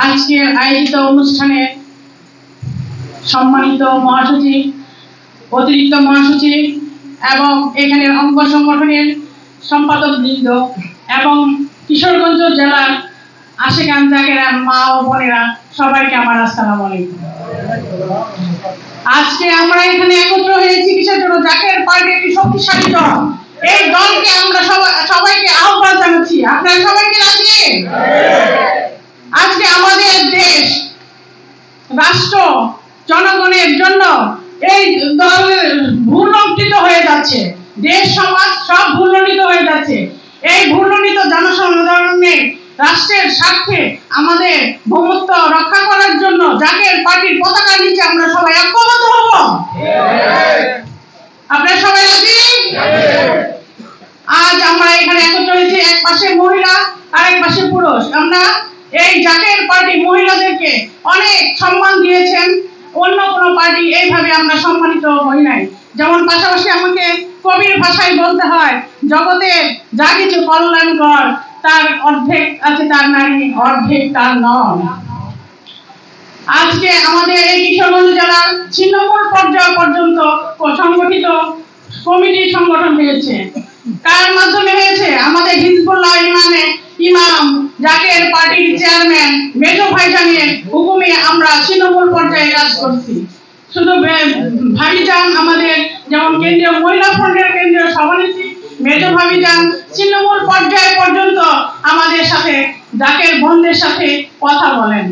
আজকের আয়োজিত অনুষ্ঠানে সম্মানিত মহাসচিব, অতিরিক্ত মহাসচিব এবং এখানের অঙ্গ সংগঠনের সম্পাদকবৃন্দ এবং কিশোরগঞ্জ জেলার আশেকান জাকেরা মা ও বোনেরা, সবাইকে আমার আসসালামু আলাইকুম। আজকে আমরা এখানে একত্র হয়েছি কিসের জন্য? জাকের পার্টি একটি শক্তিশালী দল। এই দলকে আমরা সবাইকে আহ্বান জানাচ্ছি, আপনারা সবাইকে রাজি? আজকে আমাদের দেশ, রাষ্ট্র, জনগণের জন্য এই দল ভূলুণ্ঠিত হয়ে যাচ্ছে। দেশ সমাজ সব ভূলুণ্ঠিত হয়ে যাচ্ছে। এই ভূলুণ্ঠিত জনসাধারণের রাষ্ট্রের স্বার্থে আমাদের ভৌমত্ব রক্ষা করার জন্য জাকের পার্টির পতাকা নিচে আমরা সবাই ঐক্যবদ্ধ হব। আপনারা সবাই রাজি? আজ আমরা এখানে একত্র হয়েছি, এক পাশে মহিলা আর এক পাশে পুরুষ। আমরা এই জাকের পার্টি মহিলাদেরকে অনেক সম্মান দিয়েছেন, অন্য কোন পার্টি এইভাবে আমরা সম্মানিত হই নাই। যেমন পাশাপাশি আমাকে কবির ভাষায় বলতে হয়, জগতের যা কিছু কল্যাণকর তার অর্ধেক আছে তার নারী, অর্ধেক তার নর। আজকে আমাদের এই কিশোরগঞ্জ জেলার ছিন্নমূল পর্যায় পর্যন্ত সংগঠিত কমিটি সংগঠন হয়েছে। কার মাধ্যমে হয়েছে? আমাদের হিজবুল্লাহ ইমাম জাকের পার্টির চেয়ারম্যান মেজো ভাইজানের হুকুমে আমরা ছিন্নমূল পর্যায়ে কাজ করছি। শুধু ভাবিজান আমাদের যেমন কেন্দ্রীয় মহিলা ফ্রন্টের কেন্দ্রীয় সভানেত্রী মেজো ভাবিজান ছিন্নমূল পর্যায় পর্যন্ত আমাদের সাথে জাকের বোনদের সাথে কথা বলেন।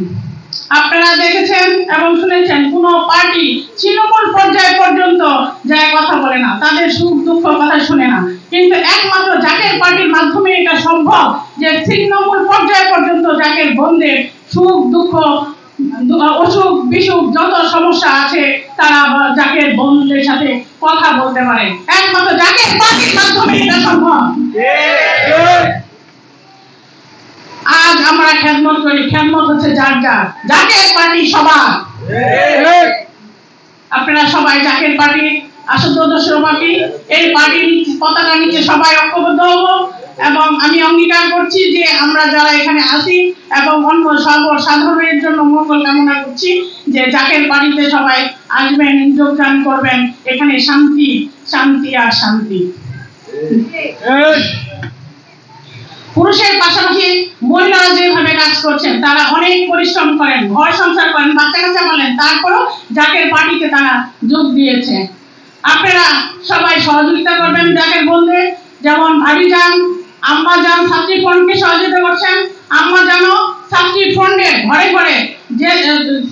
আপনারা দেখেছেন এবং শুনেছেন কোন পার্টি ছিন্নমূল পর্যায় পর্যন্ত যায় কথা বলে না, তাদের সুখ দুঃখ কথা শুনে না। কিন্তু একমাত্র জাকের পার্টির মাধ্যমে এটা সম্ভব যে ছিন্নমূল পর্যায় পর্যন্ত জাকের বোনদের সুখ দুঃখ, অসুখ বিসুখ যত সমস্যা আছে তারা জাকের বোনদের সাথে কথা বলতে পারে। একমাত্র জাকের পার্টির মাধ্যমে এটা সম্ভব। আজ আমরা খেদমত করি, খেদমত হচ্ছে যার যার, জাকের পার্টি সবার। আপনারা সবাই জাকের পার্টির সদস্যবাদী, এই পার্টির পতাকা নিচে সবাই ঐক্যবদ্ধ হব এবং আমি অঙ্গীকার করছি যে আমরা যারা এখানে আছি এবং অন্য সর্বসাধারণের জন্য মঙ্গল কামনা করছি যে জাকের পার্টিতে সবাই আসবেন, যোগদান করবেন। এখানে শান্তি, শান্তি আর শান্তি। পুরুষের পাশাপাশি মহিলারা যেভাবে কাজ করছেন, তারা অনেক পরিশ্রম করেন, ঘর সংসার করেন, বাচ্চা কাচ্চা বলেন, তারপরও জাকের পার্টিতে তারা যোগ দিয়েছে। আপনারা সবাই সহযোগিতা করবেন জাকের বোনদের, যেমন ভাবিজান, আম্মাজান ছাত্রী ফ্রন্টকে সহযোগিতা করছেন। আম্মাজানও ছাত্রী ফ্রন্টের ঘরে ঘরে যে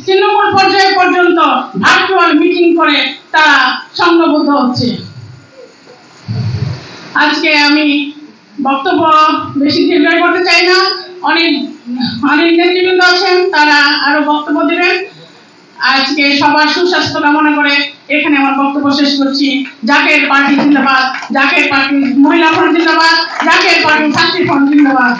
তৃণমূল পর্যায় পর্যন্ত ভার্চুয়াল মিটিং করে তারা সংঘবদ্ধ হচ্ছে। আজকে আমি বক্তব্য বেশি দীর্ঘ করতে চাই না, অনেক নেতৃবৃন্দ আছেন, তারা আরো বক্তব্য দেবেন। আজকে সবার সুস্বাস্থ্য কামনা করে এখানে আমার বক্তব্য শেষ করছি। জাকের পার্টি জিন্দাবাদ, জাকের পার্টি মহিলা ফ্রন্ট জিন্দাবাদ, জাকের পার্টি ছাত্রী ফ্রন্ট জিন্দাবাদ।